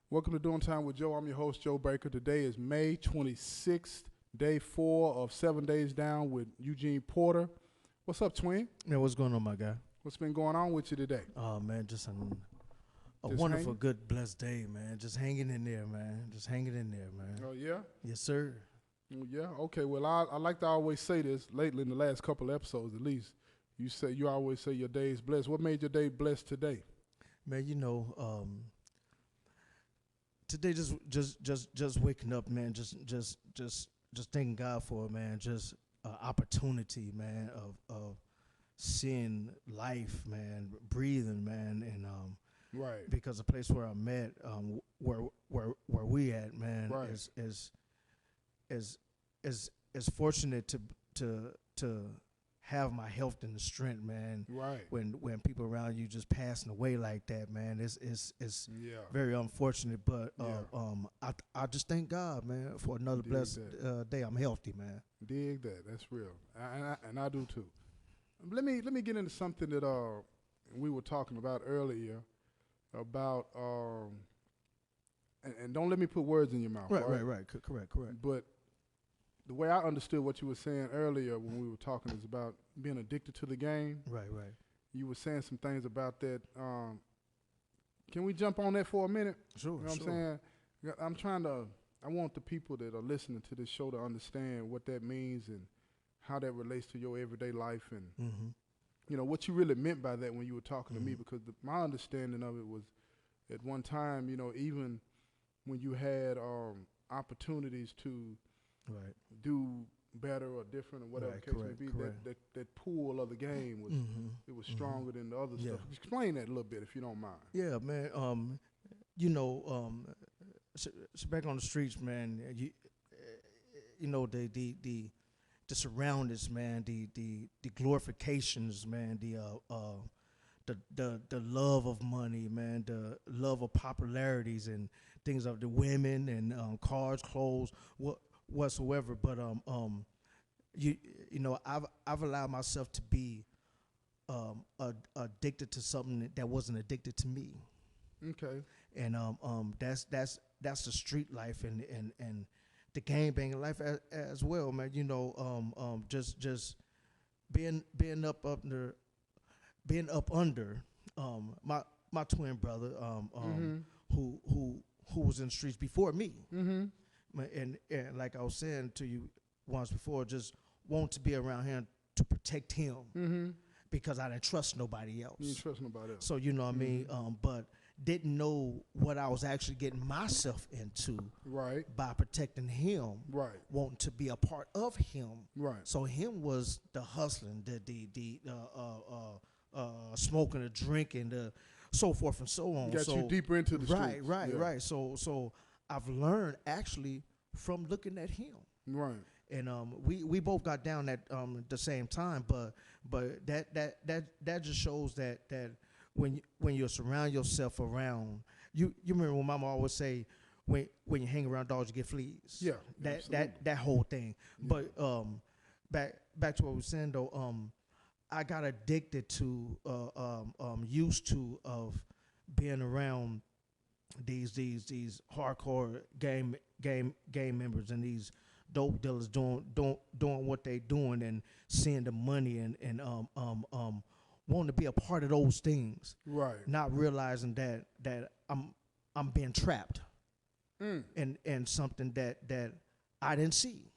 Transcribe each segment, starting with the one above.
Welcome to Doing Time with Joe. I'm your host, Joe Baker. Today is May 26th, day 4 of 7 Days Down with Eugene Porter. What's up, twin? Man, what's going on, my guy? What's been going on with you today? Oh, man, just a Just wonderful, hanging? good, blessed day, man. Just hanging in there, man. Just hanging in there, man. Oh, yeah? Yes, sir. Yeah, okay. Well, I like to always say this lately in the last couple episodes at least. You always say your day is blessed. What made your day blessed today? Man, today just waking up, man. Just thanking God for it, man. Just opportunity, man, of seeing life, man, breathing, man, and Right. because the place where I'm at, where we at, man, Right. is fortunate to have my health and the strength, man. Right. When people around you just passing away like that, man, it's Yeah. very unfortunate. But Yeah. I just thank God, man, for another Dig blessed that. day. I'm healthy, man. Dig that. That's real. And I do too. Let me get into something that we were talking about earlier about and don't let me put words in your mouth. Right. Correct. But the way I understood what you were saying earlier when we were talking is about being addicted to the game. Right. You were saying some things about that. Can we jump on that for a minute? Sure. You know what I'm saying? Yeah, I want the people that are listening to this show to understand what that means and how that relates to your everyday life and, Mm-hmm. what you really meant by that when you were talking to me, Mhm. because my understanding of it was at one time, even when you had opportunities to Right. do better or different or whatever Right, the case correct, may be, correct. that pool of the game was Mm-hmm. it was stronger than the other Yeah. stuff. Explain that a little bit if you don't mind. Yeah, man. So back on the streets, man. The surroundings, man. The glorifications, man. The love of money, man. The love of popularities and things of the women and cars, clothes, whatsoever. But I've allowed myself to be addicted to something that wasn't addicted to me. Okay. And that's the street life and the gang banging life as well, man. Just being up under my twin brother who was in the streets before me. Mm-hmm. And like I was saying to you once before, just want to be around him to protect him Mm-hmm. because I didn't trust nobody else. You ain't trust nobody else. So you know what I mean, but didn't know what I was actually getting myself into Right. by protecting him, Right. wanting to be a part of him. Right. So him was the hustling, the smoking, the drinking, the so forth and so on. Got so you deeper into the streets. Right. So I've learned actually from looking at him. Right. And we both got down at the same time, but that just shows that when you surround yourself around you remember when Mama always say when you hang around dogs you get fleas. Yeah. That whole thing. Yeah. But back to what we were saying though, I got addicted to used to of being around these hardcore game members and these dope dealers doing what they doing and seeing the money and wanting to be a part of those things, Right. not realizing that I'm being trapped in something that I didn't see.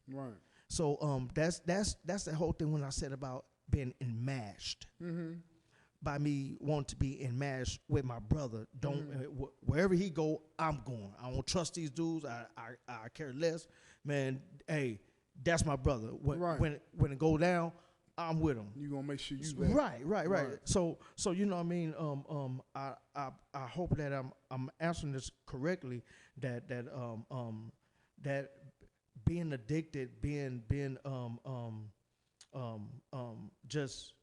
Right. So that's the whole thing when I said about being enmeshed. Mm-hmm. By me wanting to be enmeshed with my brother, wherever he go, I'm going. I don't trust these dudes. I care less, man. Hey, that's my brother. Right. When it go down, I'm with him. You gonna make sure you there. Right. So you know what I mean. I hope that I'm answering this correctly. That being addicted, being just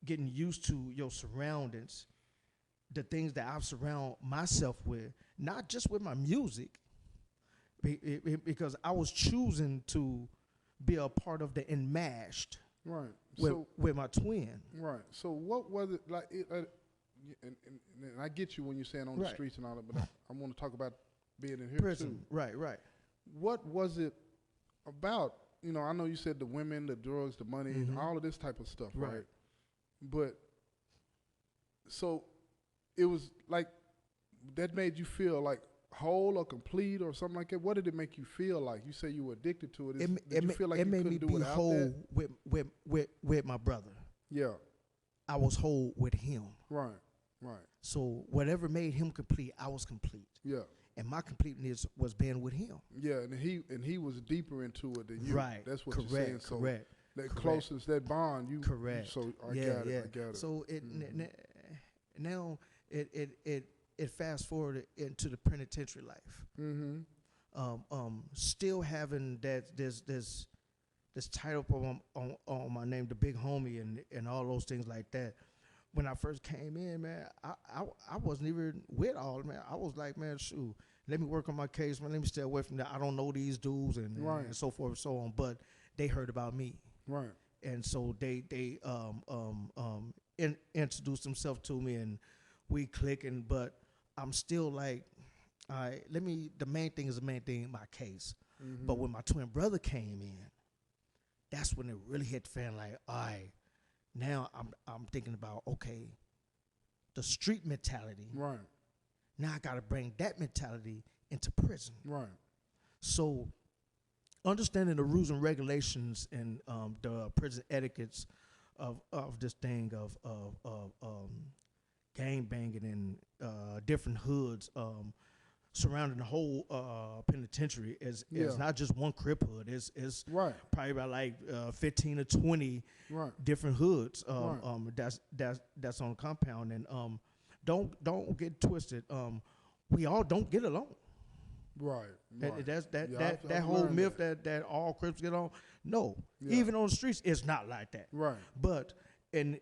getting used to your surroundings, the things that I've surround myself with, not just with my music, because I was choosing to be a part of the enmeshed Right. with my twin. Right. So what was it like? and I get you when you're saying on the Right. streets and all that, but I want to talk about being in here Prison. too. Right, right. What was it about? You know, I know you said the women, the drugs, the money, Mhm. all of this type of stuff, Right. right? But so it was like that made you feel like whole or complete or something like that. What did it make you feel like? You say you were addicted to it. Did you feel like it you made couldn't me do be without whole that? with my brother. Yeah. I was whole with him. Right. Right. So whatever made him complete, I was complete. Yeah. And my completeness was being with him. Yeah, and he was deeper into it than you. Right. That's what correct, you're saying. So correct. that correct. closeness, that bond, you Correct. So I yeah, got yeah. it. I got it. So Mhm. now it fast forwarded into the penitentiary life. Mm-hmm. Still having this title on my name, the big homie, and all those things like that. When I first came in, man, I wasn't even with all, man. I was like, man, shoot, let me work on my case, man. Let me stay away from that. I don't know these dudes and so forth and so on. But they heard about me, Right. and so they introduced themselves to me, and we clicking. But I'm still like, all right, the main thing is the main thing in my case. Mm-hmm. But when my twin brother came in, that's when it really hit the fan. Like, all right, now I'm thinking about, okay, the street mentality. Right. Now I got to bring that mentality into prison. Right. So understanding the rules and regulations and the prison etiquettes of this thing of gang banging and different hoods surrounding the whole penitentiary is not just one Crip hood. It's Right. probably about like 15 or 20 Right. different hoods Right. that's on the compound. And don't get twisted. We all don't get along. Right. Right. That whole myth that all Crips get on. No, Yeah. even on the streets, it's not like that. Right. But in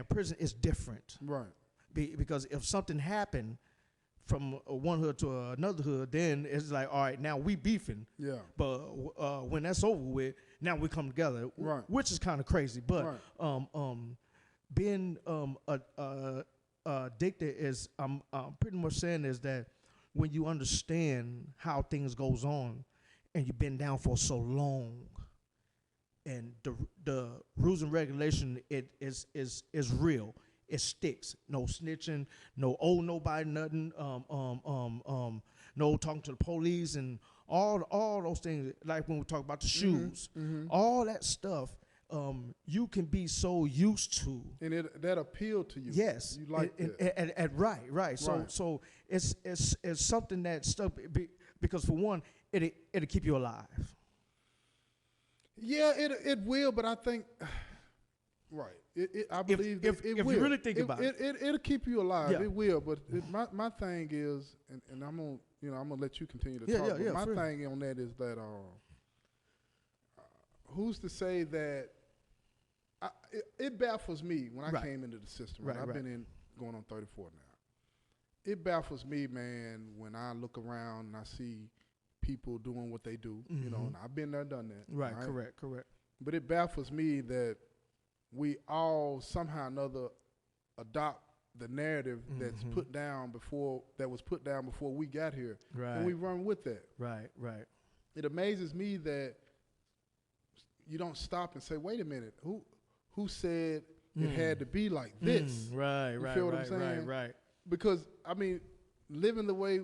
prison, it's different. Right. Because if something happened from one hood to another hood, then it's like, all right, now we beefing. Yeah. But when that's over with, now we come together, Right. which is kind of crazy. But Right. being addicted is, I'm pretty much saying is that when you understand how things goes on, and you've been down for so long, and the rules and regulation is real. It sticks. No snitching. No nobody nothing. No talking to the police and all those things. Like when we talk about the shoes, all that stuff. You can be so used to. And that appealed to you. Yes. You like that. Right. So it's something that stuck because for one, it'll keep you alive. Yeah, it will, but I think, right. I believe if it you will. really think about it. It'll keep you alive. Yeah. It will, but my thing is, and I'm gonna let you continue to talk. But my thing on that is that who's to say that it baffles me when I came into the system. Right, I've been in going on 34 now. It baffles me, man, when I look around and I see people doing what they do. You know, and I've been there, done that. Right. Correct. But it baffles me that we all somehow or another adopt the narrative that's was put down before we got here, and we run with that. Right. It amazes me that you don't stop and say, "Wait a minute, who said it had to be like this?" Right. You feel what I'm saying? Right. Because I mean, living the way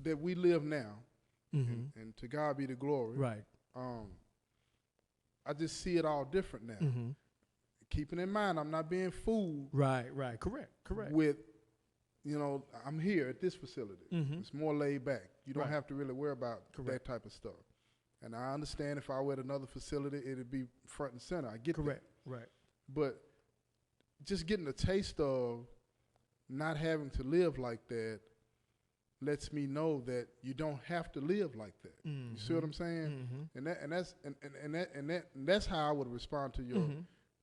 that we live now, and to God be the glory. Right. I just see it all different now. Keeping in mind, I'm not being fooled. Right. Correct. With, I'm here at this facility. It's more laid back. You don't have to really worry about that type of stuff. And I understand if I were at another facility, it'd be front and center. I get that. Right. But just getting a taste of not having to live like that lets me know that you don't have to live like that. You see what I'm saying? And that's how I would respond to your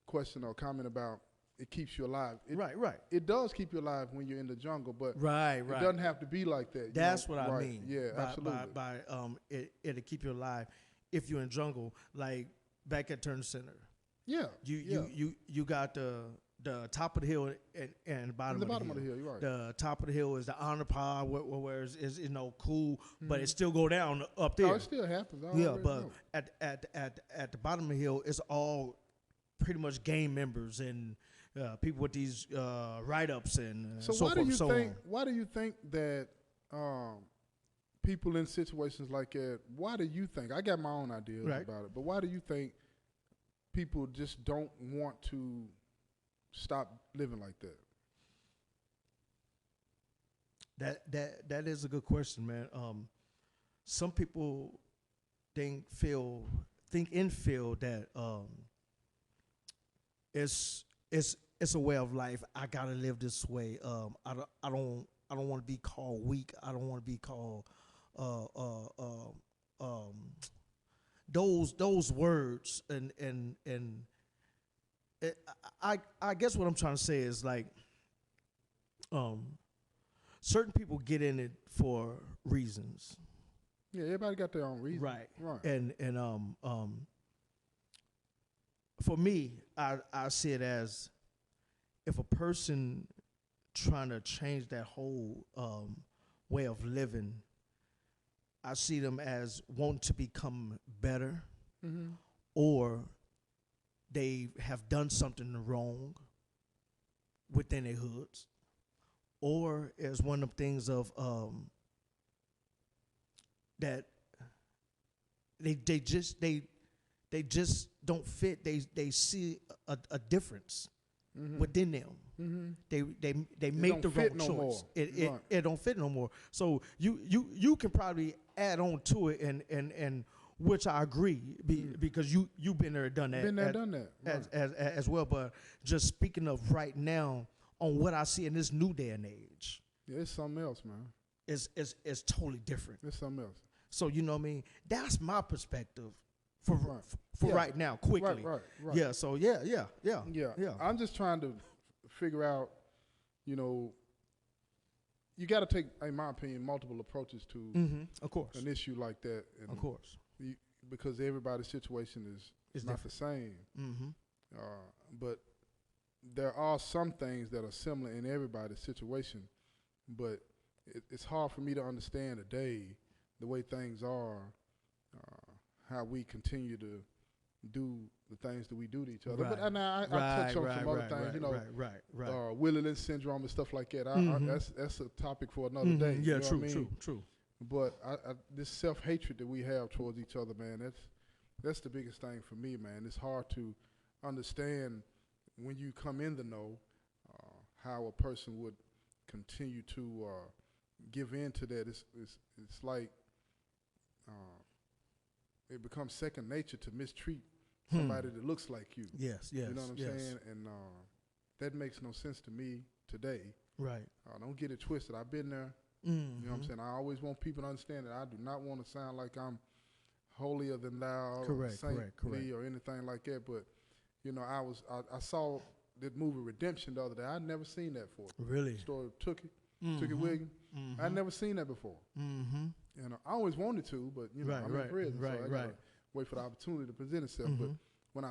question or comment about it keeps you alive. Right. It does keep you alive when you're in the jungle, but right. It doesn't have to be like that. That's what I mean. Yeah, absolutely. It'll keep you alive if you're in jungle, like back at Turner Center. Yeah. You got the the top of the hill and the bottom, In the of, bottom the of the hill, you're right. The top of the hill is the honor pile, where is you know cool, but it still go down up there. Oh, it still happens. I Yeah, already but know. at the bottom of the hill, it's all pretty much gang members and people with these write-ups and So so why forth do you and so think? on. Why do you think that people in situations like that? Why do you think? I got my own ideas Right. about it, but why do you think people just don't want to stop living like that? That is a good question, man. Some people think and feel that it's a way of life. I gotta live this way. I don't want to be called weak. I don't want to be called those words and it, I guess what I'm trying to say is like certain people get in it for reasons, Yeah, everybody got their own reason. right? Right. And for me, I see it as if a person trying to change that whole way of living, I see them as wanting to become better, Mm-hmm. or they have done something wrong within their hoods, or as one of the things of that they just don't fit. They see a difference Mm-hmm. within them. Mm-hmm. They make don't the wrong fit no choice. more. It Right. it don't fit no more. So you can probably add on to it and which I agree because you've been there, done that, Been there, done that. Right. as well. But just speaking of right now on what I see in this new day and age, Yeah, it's something else, man. is totally different. It's something else. So you know what I mean? That's my perspective for Right. for Yeah. right now, quickly. Right. Yeah. So yeah. Yeah. I'm just trying to figure out, you know, you got to take, in my opinion, multiple approaches to Mm-hmm. Of course. an issue like that. And Of course. because everybody's situation is It's not the same. Mm-hmm. But there are some things that are similar in everybody's situation. But it's hard for me to understand today the way things are, how we continue to do the things that we do to each other. Right. But and I touch on some other things, you know, Right. Willie Lynch syndrome and stuff like that. Mhm. That's a topic for another day. Yeah, you know what I true, mean? true. But this self-hatred that we have towards each other, man, that's the biggest thing for me, man. It's hard to understand when you come in the know how a person would continue to give in to that. It's like it becomes second nature to mistreat somebody that looks like you. Yes. You know what I'm saying? And that makes no sense to me today. Right. Don't get it twisted. I've been there. Mm-hmm. You know what I'm saying? I always want people to understand that I do not want to sound like I'm holier than thou, Correct. saintly, or anything like that. But you know, I saw that movie Redemption the other day. I'd never seen that before. Really? The story of Tookie Mm-hmm. Williams. Mm-hmm. I'd never seen that before. Mm-hmm. And I always wanted to, but you know, I'm in prison, so I gotta wait for the opportunity to present itself. Mm-hmm. But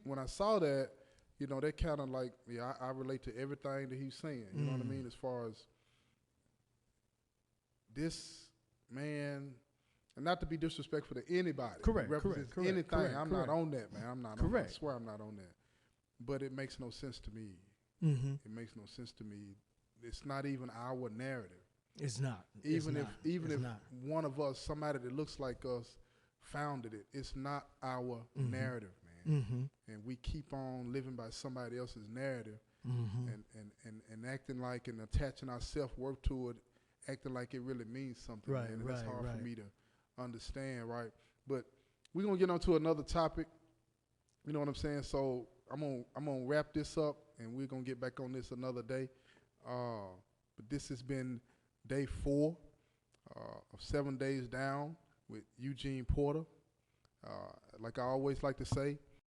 when I saw that, you know, that kind of like, yeah, I relate to everything that he's saying. You know what I mean? As far as this man, and not to be disrespectful to anybody. Correct, He represents correct, anything. correct, I'm correct. not on that, man. I'm not on that. I swear I'm not on that. But it makes no sense to me. Mm-hmm. It makes no sense to me. It's not even our narrative. It's not. Even if It's not. one of us, somebody that looks like us, founded it, it's not our narrative, man. Mm-hmm. And we keep on living by somebody else's narrative Mm-hmm. and acting like and attaching our self-worth to it, acting like it really means something, Right, man. And that's right, hard right. for me to understand, right? But we're gonna get on to another topic. You know what I'm saying? So I'm gonna wrap this up, and we're gonna get back on this another day. But this has been day 4 of 7 days down with Eugene Porter. Like I always like to say,